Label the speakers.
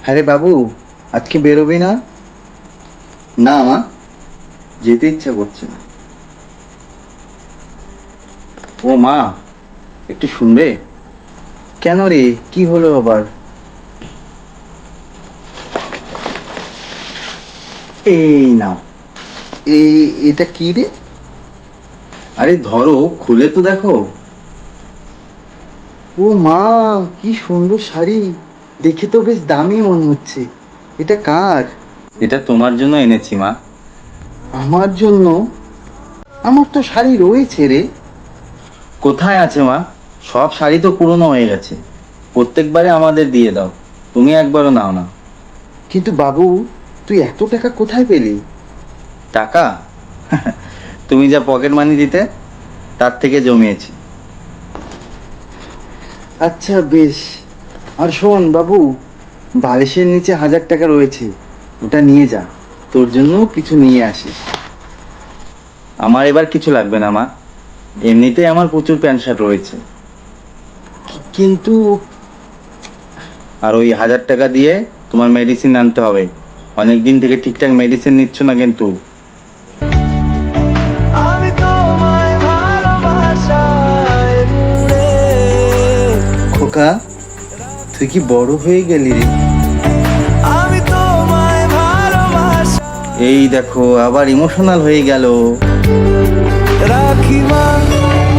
Speaker 1: আরে বাবু, আজকে বেরোবি না? না মা, যেতে ইচ্ছা করছে না। ও মা, একটু শুনবে? কেন রে, কি হলো আবার? এই নাও। এই, এটা কি রে? আরে ধরো, খুলে তো দেখো। ও মা, কি সুন্দর শাড়ি! দেখে তো বেশ দামি মনে হচ্ছে। এটা কার? এটা তোমার জন্য এনেছি মা। আমার জন্য? আমার তো শাড়ি রয়েছে রে। কোথায় আছে মা? সব শাড়ি তো পুরনো হয়ে গেছে। প্রত্যেকবারে আমাদের দিয়ে দাও, তুমি একবারও নাও না। কিন্তু বাবু, তুই এত টাকা কোথায় পেলি? টাকা? তুমি যা পকেট মানি দিতে, তার থেকে জমিয়েছি। আচ্ছা বেশ। আর শোন বাবু, বালিশের নিচে 1000 টাকা রয়েছে, ওটা নিয়ে যা। তোর জন্য কিছু নিয়ে আসিস। আমার এবার কিছু লাগবে না মা, এমনিতেই আমার প্রচুর প্যান্ট শার্ট রয়েছে। কিন্তু আর ওই 1000 টাকা দিয়ে তোমার মেডিসিন আনতে হবে। অনেকদিন থেকে ঠিকঠাক মেডিসিন নিচ্ছ না কিন্তু।
Speaker 2: আমি তোমায় ভালোবাসায় মুড়ে
Speaker 1: খোকা, তুই কি বড় হয়ে গেলি রে?
Speaker 2: আমি তোমায় ভালোবাসা
Speaker 1: এই দেখো, আবার ইমোশনাল হয়ে গেল।
Speaker 2: রাখি মান